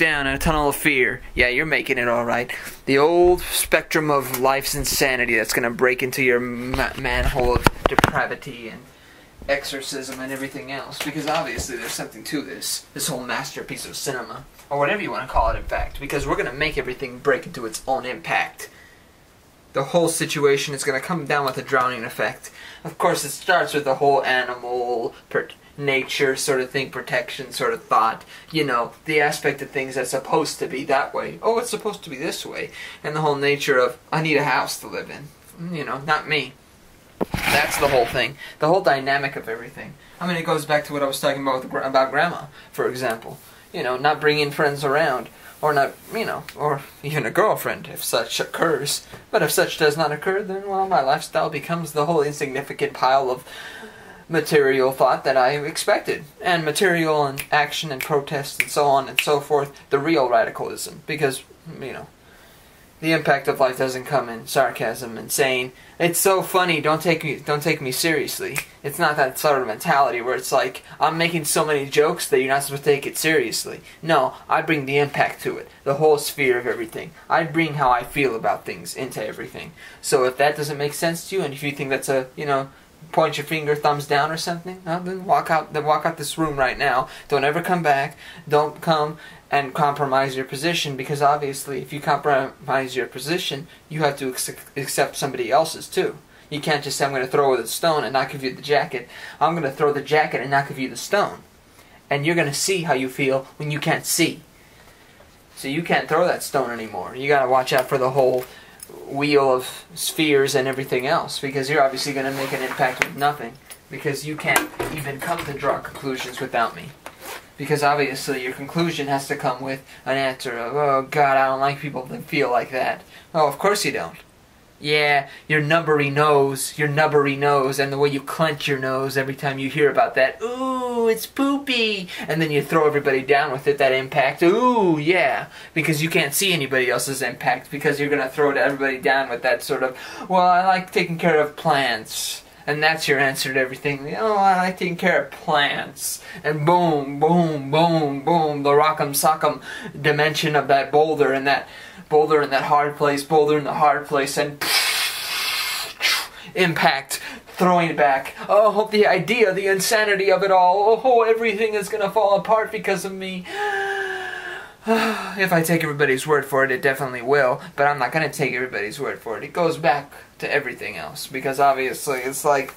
down in a tunnel of fear. Yeah, you're making it all right. The old spectrum of life's insanity that's going to break into your manhole of depravity and exorcism and everything else. Because obviously there's something to this whole masterpiece of cinema. Or whatever you want to call it, in fact. Because we're going to make everything break into its own impact. The whole situation is going to come down with a drowning effect. Of course, it starts with the whole animal, nature sort of thing, protection sort of thought. You know, the aspect of things that's supposed to be that way. Oh, it's supposed to be this way. And the whole nature of, I need a house to live in. You know, not me. That's the whole thing. The whole dynamic of everything. I mean, it goes back to what I was talking about about Grandma, for example. You know, not bringing friends around. Or not, you know, or even a girlfriend, if such occurs. But if such does not occur, then, well, my lifestyle becomes the whole insignificant pile of material thought that I expected. And material and action and protest and so on and so forth, the real radicalism. Because, you know, the impact of life doesn't come in sarcasm and saying, it's so funny, don't take me seriously. It's not that sort of mentality where it's like, I'm making so many jokes that you're not supposed to take it seriously. No, I bring the impact to it, the whole sphere of everything. I bring how I feel about things into everything. So if that doesn't make sense to you, and if you think that's a, you know, point your finger, thumbs down or something, well, then walk out this room right now. Don't ever come back. Don't come and compromise your position, because obviously if you compromise your position, you have to accept somebody else's too. You can't just say, I'm going to throw the stone and not give you the jacket. I'm going to throw the jacket and not give you the stone. And you're going to see how you feel when you can't see. So you can't throw that stone anymore. You got to watch out for the whole wheel of spheres and everything else, because you're obviously going to make an impact with nothing, because you can't even come to draw conclusions without me. Because obviously your conclusion has to come with an answer of, oh God, I don't like people that feel like that. Oh, of course you don't. Yeah, your nubbly nose, and the way you clench your nose every time you hear about that. Ooh, it's poopy. And then you throw everybody down with it, that impact. Ooh, yeah. Because you can't see anybody else's impact, because you're going to throw everybody down with that sort of, well, I like taking care of plants. And that's your answer to everything. Oh, I like taking care of plants. And boom, boom, boom, boom, the rock'em sock'em dimension of that boulder and that hard place, boulder in the hard place, and impact, throwing it back. Oh, the idea, the insanity of it all. Oh, everything is going to fall apart because of me. If I take everybody's word for it, it definitely will, but I'm not going to take everybody's word for it. It goes back to everything else, because obviously it's like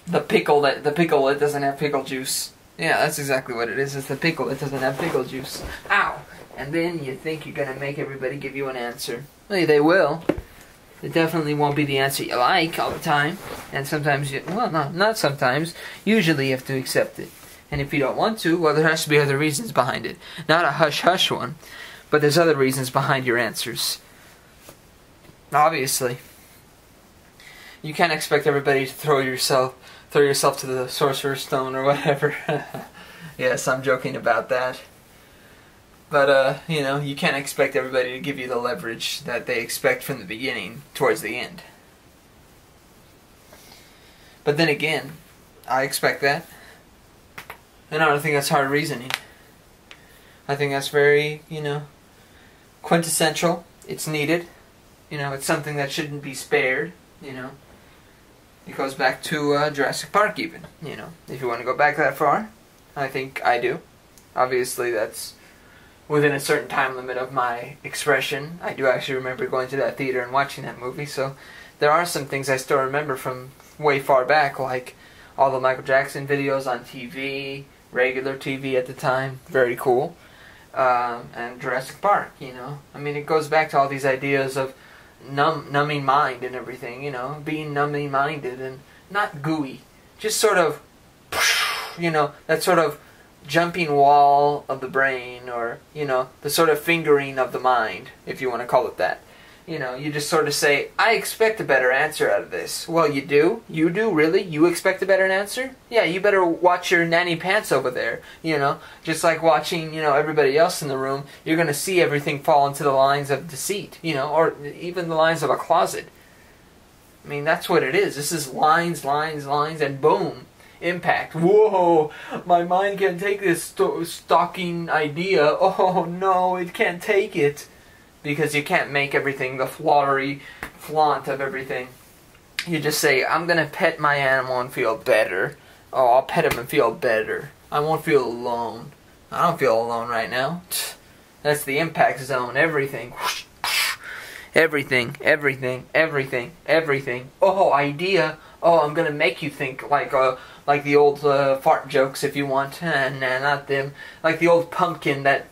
the pickle that doesn't have pickle juice. Yeah, that's exactly what it is. It's the pickle that doesn't have pickle juice. Ow! And then you think you're going to make everybody give you an answer. Well, they will. It definitely won't be the answer you like all the time, and sometimes not sometimes. Usually you have to accept it. And if you don't want to, well, there has to be other reasons behind it. Not a hush-hush one, but there's other reasons behind your answers. Obviously. You can't expect everybody to throw yourself to the Sorcerer's Stone or whatever. Yes, I'm joking about that. But, you know, you can't expect everybody to give you the leverage that they expect from the beginning towards the end. But then again, I expect that. And I don't think that's hard reasoning. I think that's very, you know, quintessential. It's needed. You know, it's something that shouldn't be spared, you know. It goes back to Jurassic Park even, you know. If you want to go back that far, I think I do. Obviously that's within a certain time limit of my expression. I do actually remember going to that theater and watching that movie, so there are some things I still remember from way far back, like all the Michael Jackson videos on TV, regular TV at the time, very cool, and Jurassic Park, you know. I mean, it goes back to all these ideas of numbing mind and everything, you know, being numbing minded and not gooey, just sort of, you know, that sort of jumping wall of the brain, or, you know, the sort of fingering of the mind, if you want to call it that. You know, you just sort of say, I expect a better answer out of this. Well, you do? You do? Really? You expect a better answer? Yeah, you better watch your nanny pants over there, you know. Just like watching, you know, everybody else in the room, you're going to see everything fall into the lines of deceit, you know, or even the lines of a closet. I mean, that's what it is. This is lines, lines, lines, and boom. impact. Whoa, my mind can't take this stalking idea. Oh no, it can't take it. Because you can't make everything the flowery flaunt of everything. You just say, I'm going to pet my animal and feel better. Oh, I'll pet him and feel better. I won't feel alone. I don't feel alone right now. That's the impact zone. Everything. Everything, everything, everything, everything. Oh, idea. Oh, I'm gonna make you think like the old fart jokes if you want. Nah, not them. Like the old pumpkin that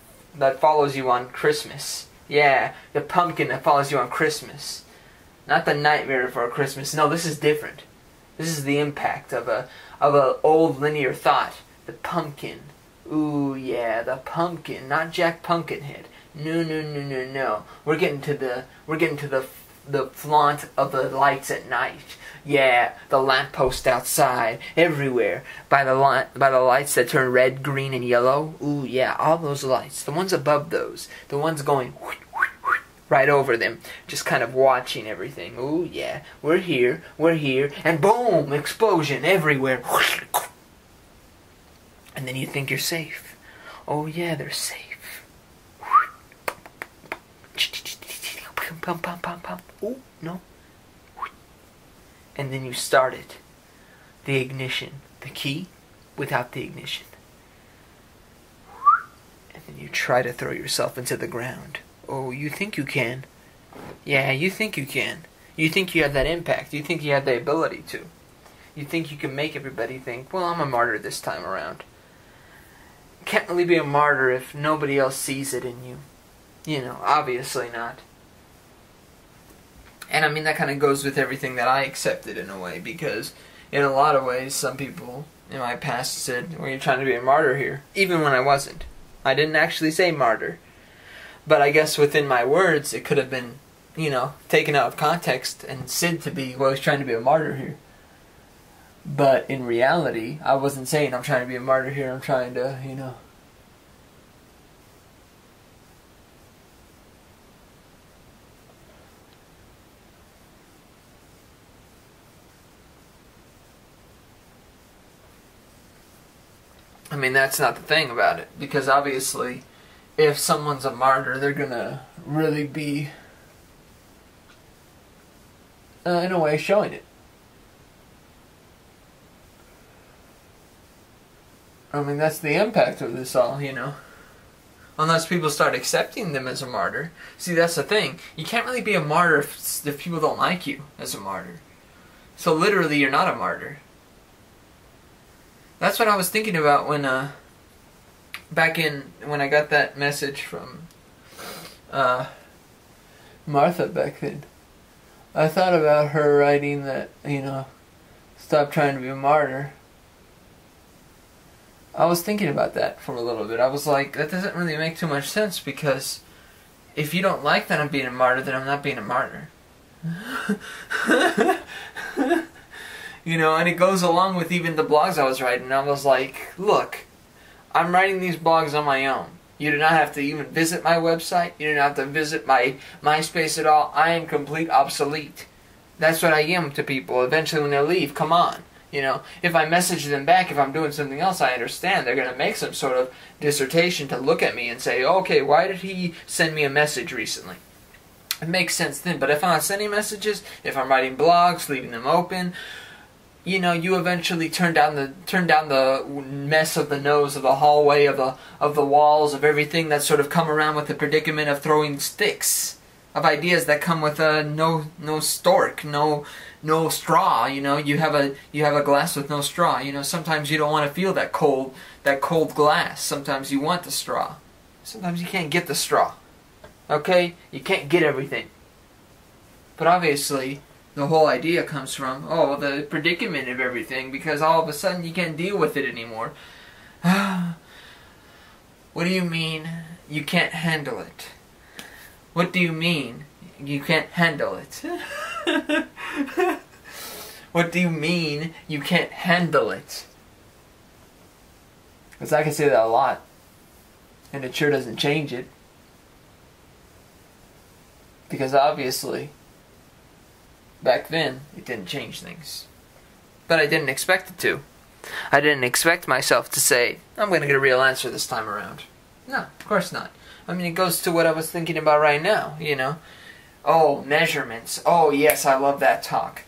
follows you on Christmas. Yeah, the pumpkin that follows you on Christmas. Not the nightmare for Christmas. No, this is different. This is the impact of a old linear thought. The pumpkin. Ooh, yeah, the pumpkin, not Jack Pumpkinhead. No. We're getting to the flaunt of the lights at night. Yeah, the lamppost outside, everywhere, by the lights that turn red, green, and yellow. Ooh, yeah, all those lights. The ones above those, the ones going right over them, just kind of watching everything. Ooh, yeah, we're here, and boom, explosion everywhere. And then you think you're safe. Oh, yeah, they're safe. Ooh, no. And then you start it. The ignition. The key without the ignition. And then you try to throw yourself into the ground. Oh, you think you can. Yeah, you think you can. You think you have that impact. You think you have the ability to. You think you can make everybody think, well, I'm a martyr this time around. Can't really be a martyr if nobody else sees it in you. You know, obviously not. And I mean, that kind of goes with everything that I accepted in a way, because in a lot of ways, some people in my past said, well, you're trying to be a martyr here, even when I wasn't. I didn't actually say martyr. But I guess within my words, it could have been, you know, taken out of context and said to be, well, he's trying to be a martyr here. But in reality, I wasn't saying I'm trying to be a martyr here, I'm trying to, you know. I mean, that's not the thing about it, because obviously, if someone's a martyr, they're gonna really be, in a way, showing it. I mean, that's the impact of this all, you know. Unless people start accepting them as a martyr. See, that's the thing. You can't really be a martyr if people don't like you as a martyr. So literally, you're not a martyr. That's what I was thinking about when, when I got that message from, Martha back then. I thought about her writing that, you know, stop trying to be a martyr. I was thinking about that for a little bit. I was like, that doesn't really make too much sense, because if you don't like that I'm being a martyr, then I'm not being a martyr. You know, and it goes along with even the blogs I was writing. I was like, look, I'm writing these blogs on my own. You do not have to even visit my website. You do not have to visit my MySpace at all. I am complete obsolete. That's what I am to people. Eventually when they leave, come on. You know, if I message them back, if I'm doing something else, I understand. They're going to make some sort of dissertation to look at me and say, okay, why did he send me a message recently? It makes sense then. But if I'm not sending messages, if I'm writing blogs, leaving them open, you know, you eventually turn down the mess of the nose of the hallway, of the walls, of everything that's sort of come around with the predicament of throwing sticks, of ideas that come with no stork, no straw. You know, you have a glass with no straw. You know, sometimes you don't want to feel that cold glass. Sometimes you want the straw. Sometimes you can't get the straw. Okay, you can't get everything. But obviously, the whole idea comes from, oh, the predicament of everything, because all of a sudden you can't deal with it anymore. What do you mean you can't handle it? What do you mean you can't handle it? What do you mean you can't handle it? Because I can say that a lot, and it sure doesn't change it. Because obviously, back then, it didn't change things. But I didn't expect it to. I didn't expect myself to say, I'm going to get a real answer this time around. No, of course not. I mean, it goes to what I was thinking about right now, you know. Oh, measurements. Oh, yes, I love that talk.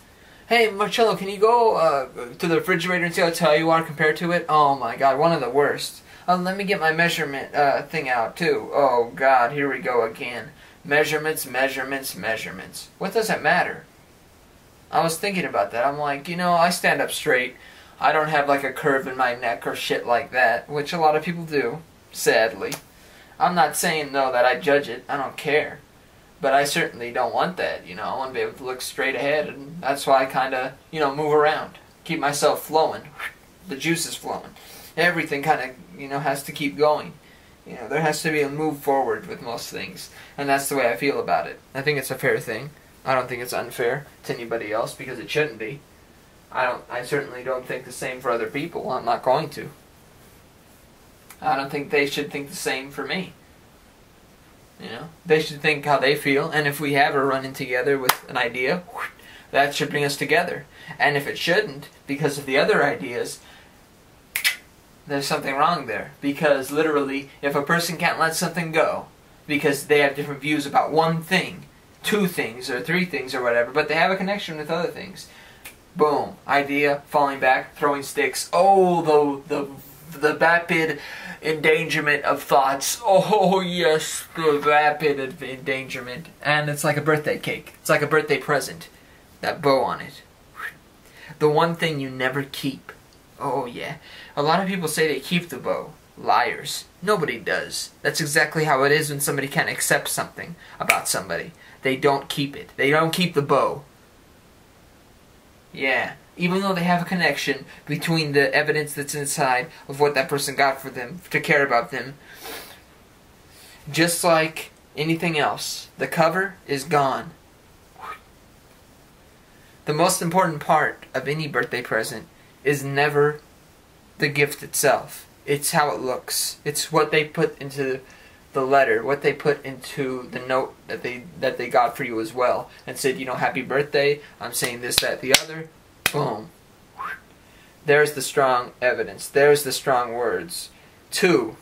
Hey, Marcello, can you go to the refrigerator and see how tall you are compared to it? Oh, my God, one of the worst. Let me get my measurement thing out, too. Oh, God, here we go again. Measurements, measurements, measurements. What does it matter? I was thinking about that. I'm like, you know, I stand up straight. I don't have like a curve in my neck or shit like that, which a lot of people do, sadly. I'm not saying, though, that I judge it. I don't care. But I certainly don't want that, you know. I want to be able to look straight ahead, and that's why I kind of, you know, move around. Keep myself flowing. The juice is flowing. Everything kind of, you know, has to keep going. You know, there has to be a move forward with most things. And that's the way I feel about it. I think it's a fair thing. I don't think it's unfair to anybody else, because it shouldn't be. I certainly don't think the same for other people. I'm not going to. I don't think they should think the same for me. You know, they should think how they feel, and if we have a run-in together with an idea, that should bring us together. And if it shouldn't, because of the other ideas, there's something wrong there. Because literally, if a person can't let something go, because they have different views about one thing, two things, or three things, or whatever, but they have a connection with other things, boom, idea, falling back, throwing sticks, oh, the vapid endangerment of thoughts. Oh yes, the vapid endangerment. And it's like a birthday cake. It's like a birthday present. That bow on it. The one thing you never keep. Oh yeah. A lot of people say they keep the bow. Liars. Nobody does. That's exactly how it is when somebody can't accept something about somebody. They don't keep it. They don't keep the bow. Yeah. Even though they have a connection between the evidence that's inside of what that person got for them, to care about them. Just like anything else, the cover is gone. The most important part of any birthday present is never the gift itself. It's how it looks. It's what they put into the letter, what they put into the note that they got for you as well, and said, you know, happy birthday, I'm saying this, that, the other. Boom. There's the strong evidence. There's the strong words. 2,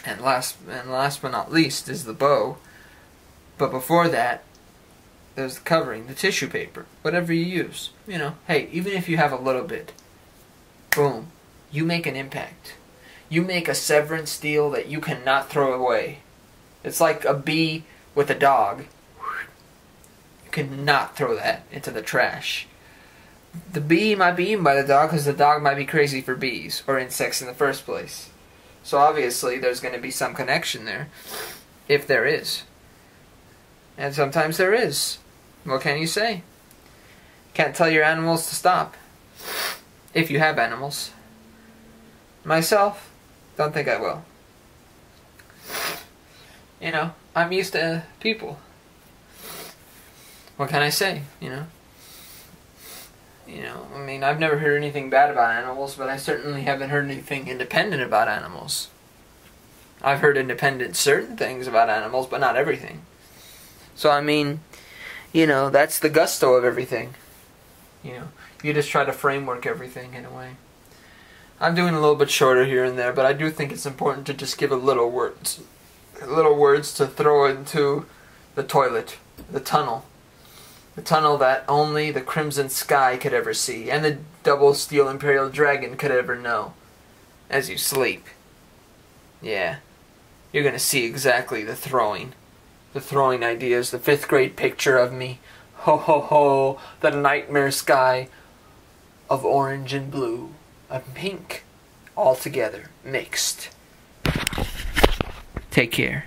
and last but not least, is the bow. But before that, there's the covering, the tissue paper, whatever you use. You know, hey, even if you have a little bit, boom, you make an impact. You make a severance deal that you cannot throw away. It's like a bee with a dog. You cannot throw that into the trash. The bee might be eaten by the dog because the dog might be crazy for bees or insects in the first place. So obviously there's going to be some connection there, if there is. And sometimes there is. What can you say? Can't tell your animals to stop. If you have animals. Myself, don't think I will. You know, I'm used to people. What can I say, you know? You know, I mean, I've never heard anything bad about animals, but I certainly haven't heard anything independent about animals. I've heard independent certain things about animals, but not everything. So, I mean, you know, that's the gusto of everything. You know, you just try to framework everything in a way. I'm doing a little bit shorter here and there, but I do think it's important to just give a little words to throw into the toilet, the tunnel. The tunnel that only the crimson sky could ever see, and the double steel imperial dragon could ever know. As you sleep. Yeah. You're gonna see exactly the throwing. The throwing ideas, the 5th grade picture of me. Ho ho ho, the nightmare sky of orange and blue, of pink, all together, mixed. Take care.